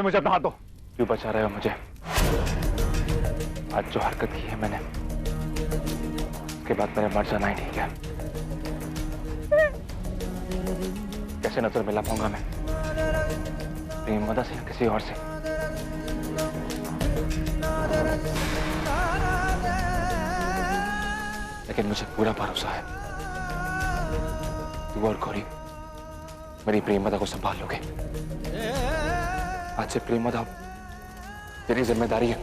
मुझे अपना हाथ दो। क्यों बचा रहे हो मुझे? आज जो हरकत की है मैंने, उसके बाद मेरे मर जाना ही ठीक है। कैसे नजर मिला पाऊंगा मैं प्रेमदा से या किसी और से? लेकिन मुझे पूरा भरोसा है तू और गौरी मेरी प्रेमदा को संभाल लोगे। आज से प्रेमदा तेरी जिम्मेदारी है,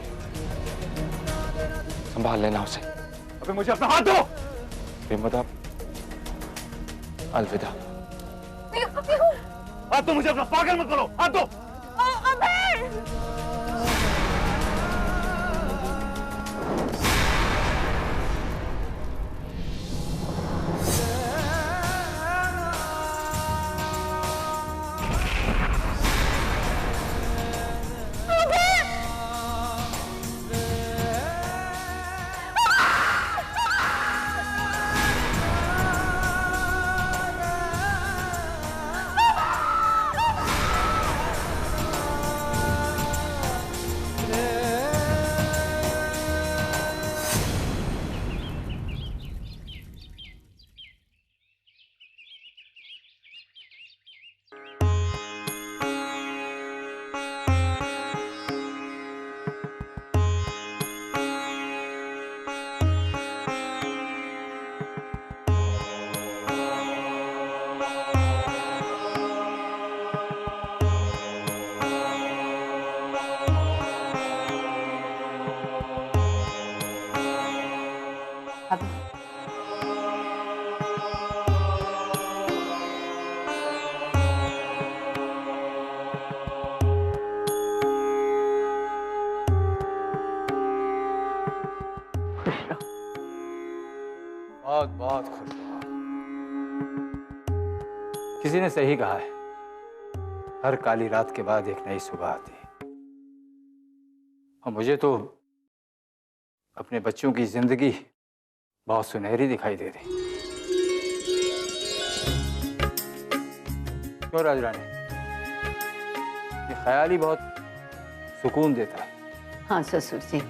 संभाल लेना उसे। अबे मुझे अपना हाथ दो। प्रेमदा अलविदा। हाथ दो मुझे, अपना पागल मत करो, हाथ दो। बहुत बहुत खुश रहो। किसी ने सही कहा है, हर काली रात के बाद एक नई सुबह आती है। और मुझे तो अपने बच्चों की जिंदगी बहुत सुनहरी दिखाई दे रही। क्यों राजरानी, ये ख्याल ही बहुत सुकून देता है। हाँ ससुर जी,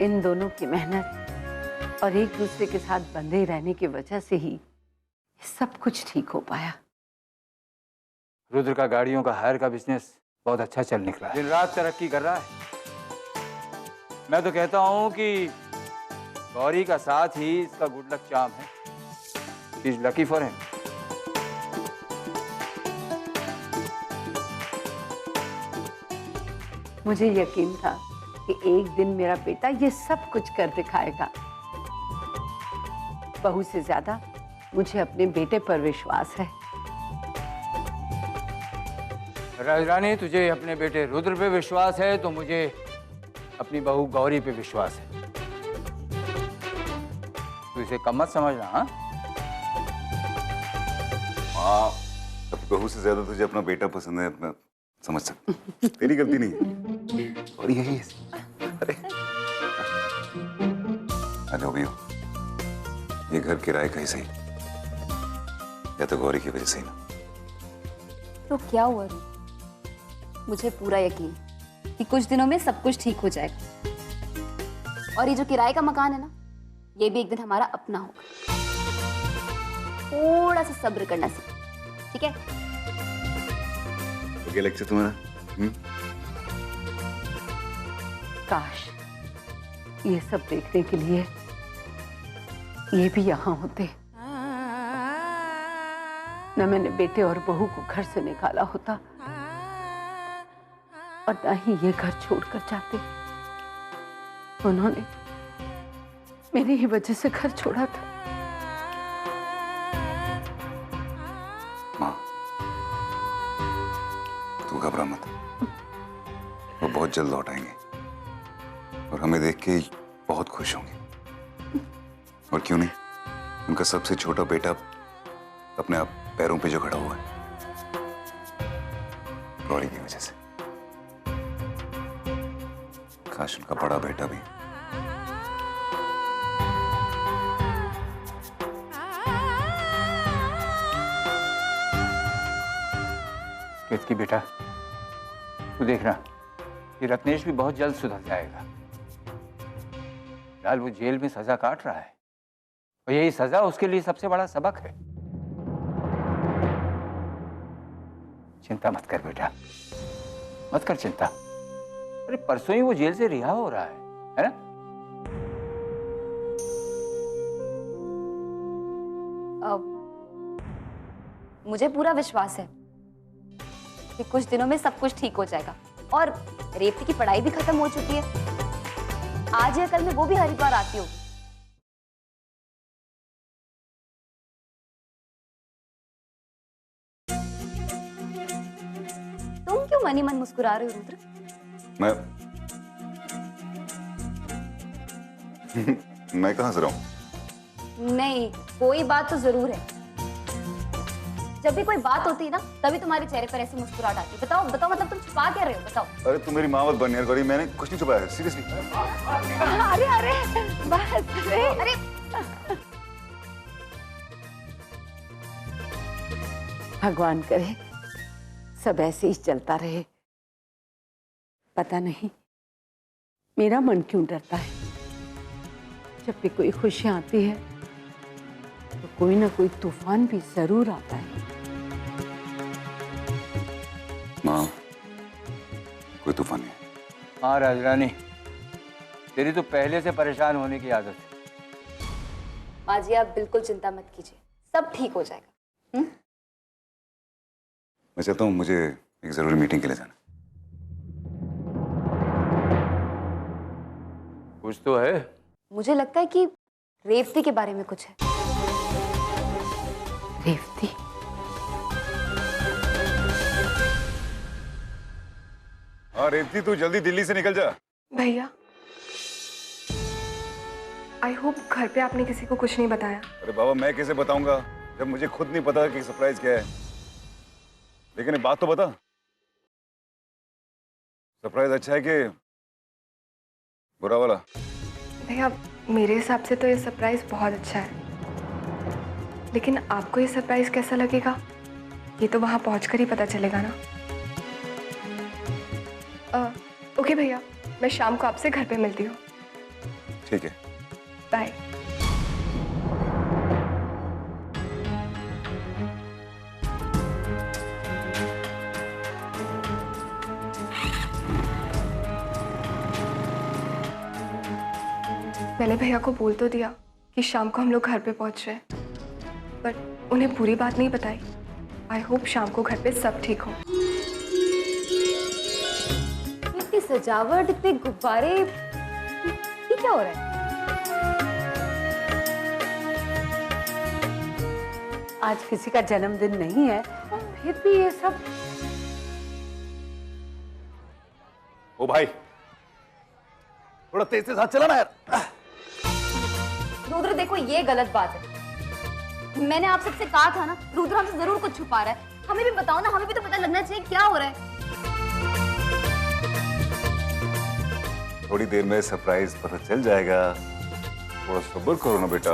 इन दोनों की मेहनत और एक दूसरे के साथ बंधे रहने की वजह से ही सब कुछ ठीक हो पाया। रुद्र का गाड़ियों का हायर का बिजनेस बहुत अच्छा चल निकला है, दिन रात तरक्की कर रहा है। मैं तो कहता हूं कि गौरी का साथ ही इसका गुड लक चार्म है। He is lucky for him। मुझे यकीन था कि एक दिन मेरा बेटा ये सब कुछ कर दिखाएगा। बहू से ज्यादा मुझे अपने बेटे पर विश्वास है। राजरानी, तुझे अपने बेटे रुद्र पे विश्वास है तो मुझे अपनी बहू गौरी पे विश्वास है। तू इसे कम मत समझना। हाँ, हाँ, अपनी बहू से ज्यादा तुझे अपना बेटा पसंद है, मैं समझ सकता। तेरी गलती नहीं है, और यही है। अरे जो भी हो, ये घर किराए का ही सही, या तो गौरी की वजह से ही ना। तो क्या हुआ रू? मुझे पूरा यकीन कि कुछ दिनों में सब कुछ ठीक हो जाएगा। और ये जो किराए का मकान है ना, ये भी एक दिन हमारा अपना होगा। थोड़ा सा सब्र करना सीख, ठीक है? तो क्या लेक्चर तुम्हारा? काश ये सब देखने के लिए ये भी यहाँ होते। न मैंने बेटे और बहू को घर से निकाला होता और न ही ये घर छोड़कर जाते। उन्होंने मेरी ही वजह से घर छोड़ा था। माँ, तू घबरा मत, वो बहुत जल्द लौट आएंगे और हमें देख के बहुत खुश होंगे। और क्यों नहीं, उनका सबसे छोटा बेटा अपने आप पैरों पे जो खड़ा हुआ है, गौरी की वजह से। काश उनका बड़ा बेटा भी। केतकी बेटा, तू देखना कि रत्नेश भी बहुत जल्द सुधर जाएगा। फिलहाल वो जेल में सजा काट रहा है और यही सजा उसके लिए सबसे बड़ा सबक है। चिंता मत कर बेटा, मत कर चिंता। अरे परसों ही वो जेल से रिहा हो रहा है ना? मुझे पूरा विश्वास है कि कुछ दिनों में सब कुछ ठीक हो जाएगा। और रेवती की पढ़ाई भी खत्म हो चुकी है, आज या कल में वो भी हरिद्वार आती होगी। तुम क्यों मनी मन मुस्कुरा रहे हो रुद्र? मैं कहां से रहा हूं? नहीं, कोई बात तो जरूर है। जब भी कोई बात होती है ना, तभी तुम्हारे चेहरे पर ऐसी मुस्कुराहट आती है। बताओ बताओ, मतलब तुम छुपा क्या रहे हो? बताओ। अरे तू मेरी माँ मत बन यार गौरी, मैंने कुछ नहीं छुपाया है, सीरियसली। अरे अरे बस अरे भगवान करे सब ऐसे ही चलता रहे। पता नहीं मेरा मन क्यों डरता है। जब भी कोई खुशियां आती है तो कोई ना कोई तूफान भी जरूर आता है। माँ, कोई तूफान नहीं है। हाँ राजरानी, तेरी तो पहले से परेशान होने की आदत है। माँ जी, आप बिल्कुल चिंता मत कीजिए, सब ठीक हो जाएगा। मैं चलता हूँ, मुझे एक जरूरी मीटिंग के लिए जाना। कुछ तो है। मुझे लगता है कि रेवती के बारे में कुछ है। रेवती? हाँ रेवती, तू जल्दी दिल्ली से निकल जा। भैया, आई होप घर पे आपने किसी को कुछ नहीं बताया। अरे बाबा, मैं कैसे बताऊंगा जब मुझे खुद नहीं पता कि सरप्राइज क्या है। लेकिन एक बात तो बता, सरप्राइज अच्छा है कि बुरा वाला? भैया, मेरे हिसाब से तो ये सरप्राइज बहुत अच्छा है, लेकिन आपको ये सरप्राइज कैसा लगेगा ये तो वहां पहुंचकर ही पता चलेगा ना। ओके भैया, मैं शाम को आपसे घर पे मिलती हूँ। ठीक है, बाय। मैंने भैया को बोल तो दिया कि शाम को हम लोग घर पे पहुंच रहे हैं, बट उन्हें पूरी बात नहीं बताई। आई होप शाम को घर पे सब ठीक हो। इतनी सजावट, इतने गुब्बारे, ये क्या हो रहा है? आज किसी का जन्मदिन नहीं है, फिर भी ये सब। ओ भाई, थोड़ा तेज से साथ चला ना यार। रुद्र देखो, ये गलत बात है। मैंने आप सबसे कहा था ना, रुद्र हमसे जरूर कुछ छुपा रहा है। हमें भी बताओ ना, हमें भी तो पता लगना चाहिए क्या हो रहा है। थोड़ी देर में सरप्राइज पता चल जाएगा, थोड़ा सब्र करो ना बेटा।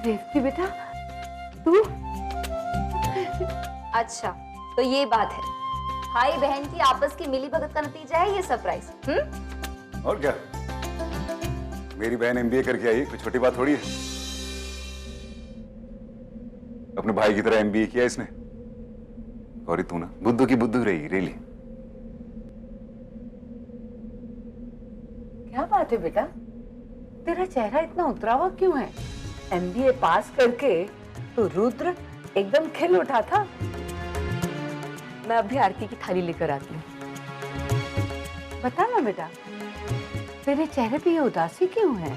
रेवती बेटा, तू? अच्छा, तो ये बात है, भाई बहन की आपस की मिली भगत का नतीजा है ये सरप्राइज। और क्या, मेरी बहन एमबीए करके आई, कोई छोटी बात थोड़ी है। अपने भाई की तरह एमबीए किया इसने। और तू ना बुद्धू की बुद्धू रही, रियली। क्या बात है बेटा, तेरा चेहरा इतना उतरा हुआ क्यों है? एमबीए पास करके तो रुद्र एकदम खिल उठा था। मैं अभी आरती की थाली लेकर आती हूँ। बता ना बेटा, तेरे चेहरे पे ये उदासी क्यों है?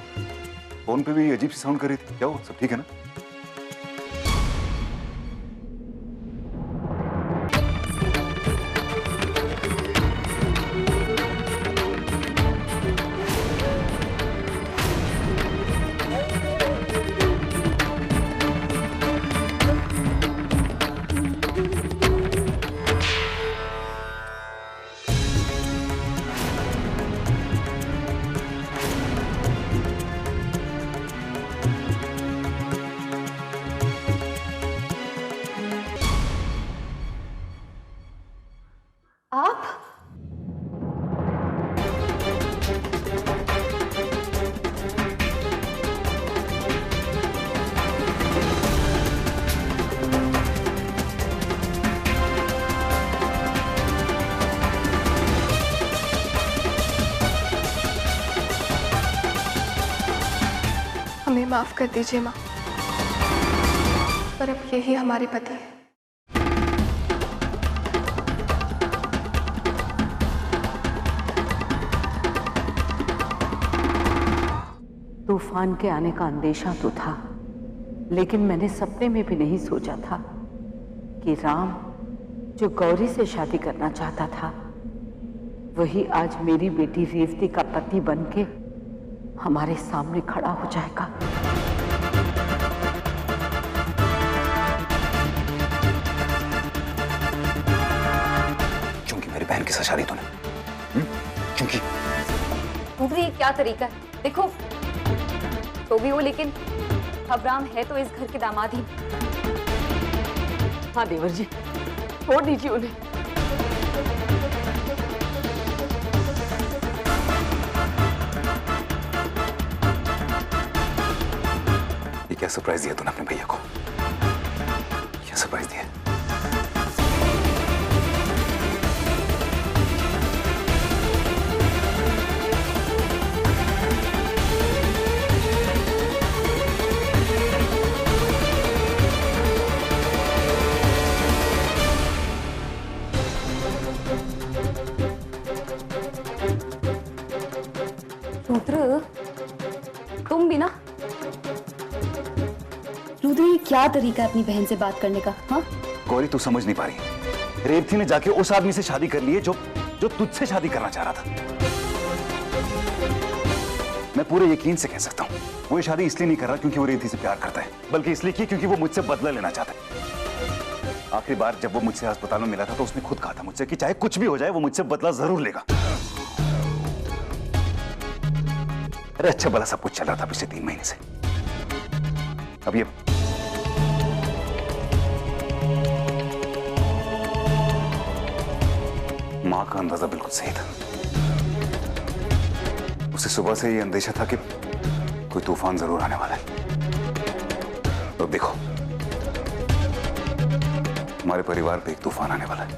फोन पे भी अजीब सी साउंड कर रही थी, क्या हुआ? सब ठीक है ना? आप? हमें माफ कर दीजिए माँ, पर अब यही हमारे पति है। तूफान के आने का अंदेशा तो था, लेकिन मैंने सपने में भी नहीं सोचा था कि राम जो गौरी से शादी करना चाहता था, वही आज मेरी बेटी रेवती का पति बनके हमारे सामने खड़ा हो जाएगा। क्योंकि मेरी बहन के साथ शादी तूने, क्योंकि रुद्र, ये क्या तरीका है? देखो तो भी वो, लेकिन अब राम है तो इस घर के दामाद ही। हाँ देवर जी, छोड़ दीजिए उन्हें। ये क्या सरप्राइज दिया तूने अपने भैया को? क्या सरप्राइज दिया? रुद्र, तुम भी ना। रुद्र, ये क्या तरीका है अपनी बहन से बात करने का? हाँ, गौरी तू समझ नहीं पा रही। रेवती ने जाके उस आदमी से शादी कर ली है जो तुझसे शादी करना चाह रहा था। मैं पूरे यकीन से कह सकता हूँ वो ये शादी इसलिए नहीं कर रहा क्योंकि वो रेवती से प्यार करता है, बल्कि इसलिए कि क्योंकि वो मुझसे बदला लेना चाहता है। आखिरी बार जब वो मुझसे अस्पताल में मिला था तो उसने खुद कहा था मुझसे कि चाहे कुछ भी हो जाए वो मुझसे बदला जरूर लेगा। अरे अच्छा भला सब कुछ चल रहा था पिछले 3 महीने से। अब ये मां का अंदाजा बिल्कुल सही था। उसे सुबह से ये अंदेशा था कि कोई तूफान जरूर आने वाला है। तो देखो, हमारे परिवार पे एक तूफान आने वाला है,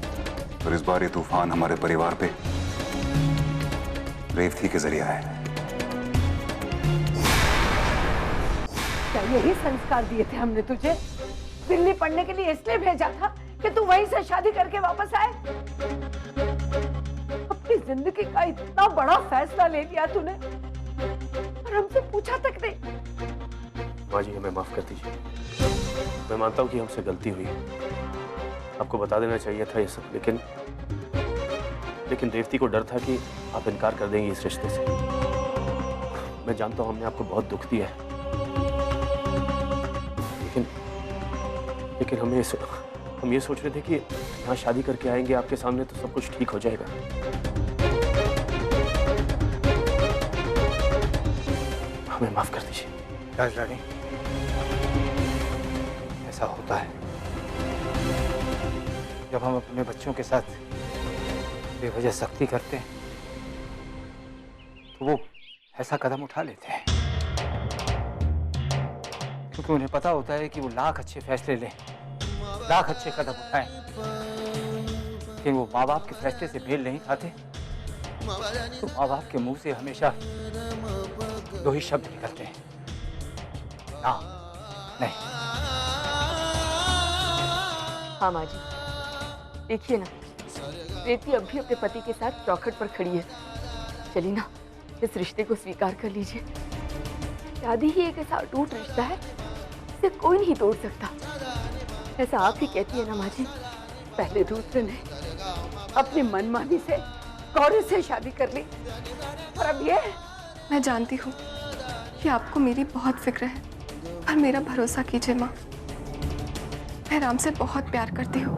और इस बार ये तूफान हमारे परिवार पे रेवती के जरिए आया है। क्या यही संस्कार दिए थे हमने तुझे? दिल्ली पढ़ने के लिए इसलिए भेजा था कि तू वहीं से शादी करके वापस आए? अपनी जिंदगी का इतना बड़ा फैसला ले लिया तूने और हमसे पूछा तक नहीं। माँ जी, हमें माफ कर दीजिए। मैं मानता हूँ कि हमसे गलती हुई है, आपको बता देना चाहिए था ये सब, लेकिन रेवती को डर था कि आप इनकार कर देंगे इस रिश्ते से। मैं जानता हूँ हमने आपको बहुत दुख दिया है, लेकिन हम ये सोच रहे थे कि यहाँ शादी करके आएंगे आपके सामने तो सब कुछ ठीक हो जाएगा। हमें माफ कर दीजिए। राजरानी, ऐसा होता है जब हम अपने बच्चों के साथ बेवजह सख्ती करते हैं तो वो ऐसा कदम उठा लेते हैं, क्योंकि उन्हें पता होता है कि वो लाख अच्छे फैसले लें, लाख अच्छे कदम उठाएं, लेकिन वो माँ बाप के फैसले से मेल नहीं खाते तो माँ बाप के मुंह से हमेशा 2 ही शब्द निकलते हैं, ना नहीं। हाँ माँ जी, देखिए ना, रेवती अब भी अपने पति के साथ चौखट पर खड़ी है। चलिए ना, इस रिश्ते को स्वीकार कर लीजिए। शादी ही एक ऐसा अटूट रिश्ता है, इसे कोई नहीं तोड़ सकता। ऐसा आप ही कहती है ना माँ जी। पहले रुद्र ने अपनी मनमानी से गौरी से शादी कर ली, और अब ये। मैं जानती हूँ कि आपको मेरी बहुत फिक्र है, पर मेरा भरोसा कीजिए माँ। मैं राम से बहुत प्यार करती हूँ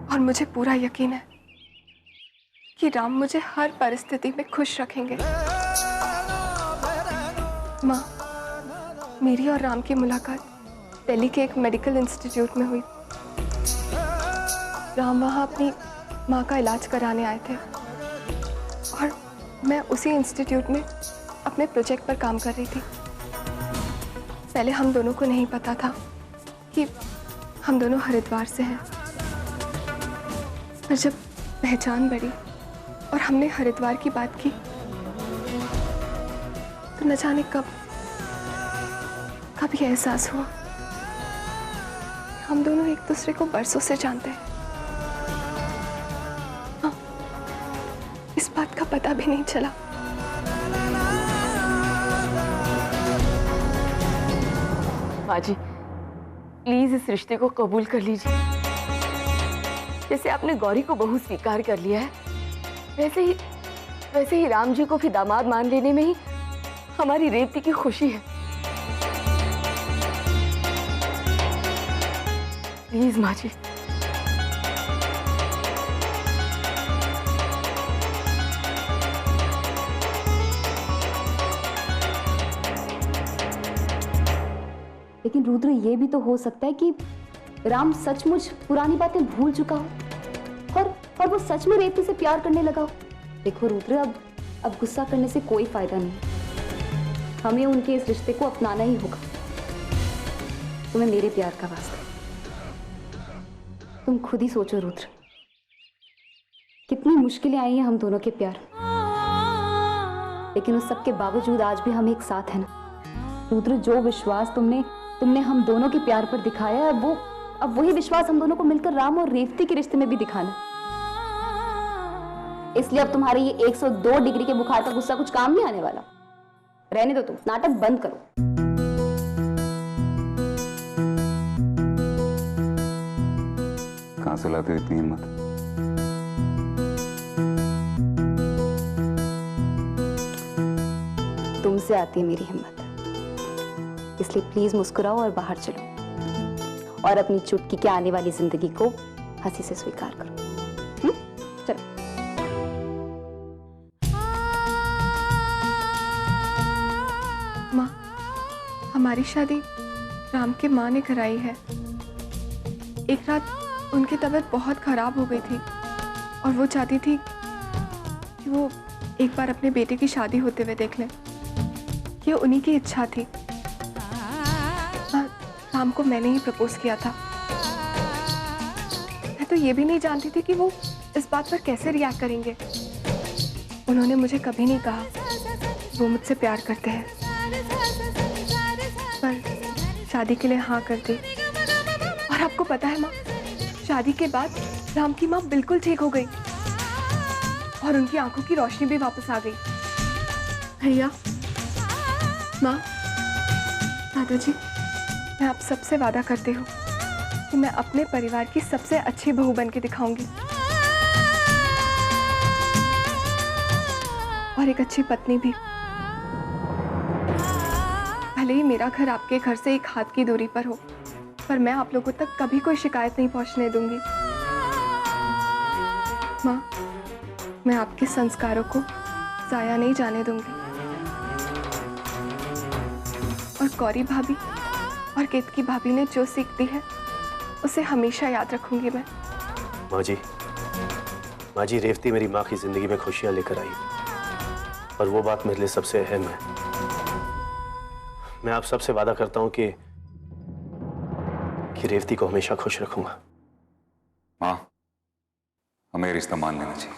और मुझे पूरा यकीन है कि राम मुझे हर परिस्थिति में खुश रखेंगे। माँ, मेरी और राम की मुलाकात दिल्ली के एक मेडिकल इंस्टीट्यूट में हुई। राम वहाँ अपनी माँ का इलाज कराने आए थे और मैं उसी इंस्टीट्यूट में अपने प्रोजेक्ट पर काम कर रही थी। पहले हम दोनों को नहीं पता था कि हम दोनों हरिद्वार से हैं, पर जब पहचान बढ़ी और हमने हरिद्वार की बात की तो न जाने कब ये एहसास हुआ हम दोनों एक दूसरे को बरसों से जानते हैं। हाँ, इस बात का पता भी नहीं चला। माँ जी, प्लीज इस रिश्ते को कबूल कर लीजिए। जैसे आपने गौरी को बहू स्वीकार कर लिया है, वैसे ही राम जी को भी दामाद मान लेने में ही हमारी रेवती की खुशी है। प्लीज माँ जी। लेकिन रुद्र, ये भी तो हो सकता है कि राम सचमुच पुरानी बातें भूल चुका हो और वो सच में रेवती से प्यार करने लगा हो। देखो रुद्र, अब गुस्सा करने से कोई फायदा नहीं। हमें उनके इस रिश्ते को अपनाना ही होगा। तुम्हें मेरे प्यार का वास्ता, तुम खुद ही सोचो रुद्र, कितनी मुश्किलें आई हैं हम दोनों के प्यार, लेकिन उस सब के बावजूद आज भी हम एक साथ हैं ना। रुद्र, जो विश्वास तुमने हम दोनों के प्यार पर दिखाया है, अब वही विश्वास हम दोनों को मिलकर राम और रेवती के रिश्ते में भी दिखाना। इसलिए अब तुम्हारे ये 102 डिग्री के बुखार का गुस्सा कुछ काम नहीं आने वाला। रहने दो, तुम नाटक बंद करो। कहां से लाते हो इतनी हिम्मत? तुमसे आती है मेरी हिम्मत, इसलिए प्लीज मुस्कुराओ और बाहर चलो और अपनी चुटकी के आने वाली जिंदगी को हंसी से स्वीकार करो। चलो। माँ, हमारी शादी राम के माँ ने कराई है। एक रात उनकी तबीयत बहुत खराब हो गई थी और वो चाहती थी कि वो एक बार अपने बेटे की शादी होते हुए देख लें। ये उन्हीं की इच्छा थी। राम को मैंने ही प्रपोज किया था। मैं तो ये भी नहीं जानती थी कि वो इस बात पर कैसे रिएक्ट करेंगे। उन्होंने मुझे कभी नहीं कहा वो मुझसे प्यार करते हैं, पर शादी के लिए हाँ कर दी। और आपको पता है माँ, शादी के बाद राम की माँ बिल्कुल ठीक हो गई और उनकी आंखों की रोशनी भी वापस आ गई। भैया, माँ, दादाजी, मैं आप सबसे वादा करती हूँ कि मैं अपने परिवार की सबसे अच्छी बहू बन के दिखाऊंगी और एक अच्छी पत्नी भी। भले ही मेरा घर आपके घर से एक हाथ की दूरी पर हो, पर मैं आप लोगों तक कभी कोई शिकायत नहीं पहुंचने दूंगी। माँ, मैं आपके संस्कारों को जाया नहीं जाने दूंगी और गौरी भाभी और केतकी भाभी ने जो सीख दी है उसे हमेशा याद रखूंगी मैं। माँ जी, रेवती मेरी माँ की जिंदगी में खुशियां लेकर आई और वो बात मेरे लिए सबसे अहम है। मैं आप सबसे वादा करता हूं कि रेवती को हमेशा खुश रखूंगा। माँ, हमें रिश्ता मान लेना चाहिए।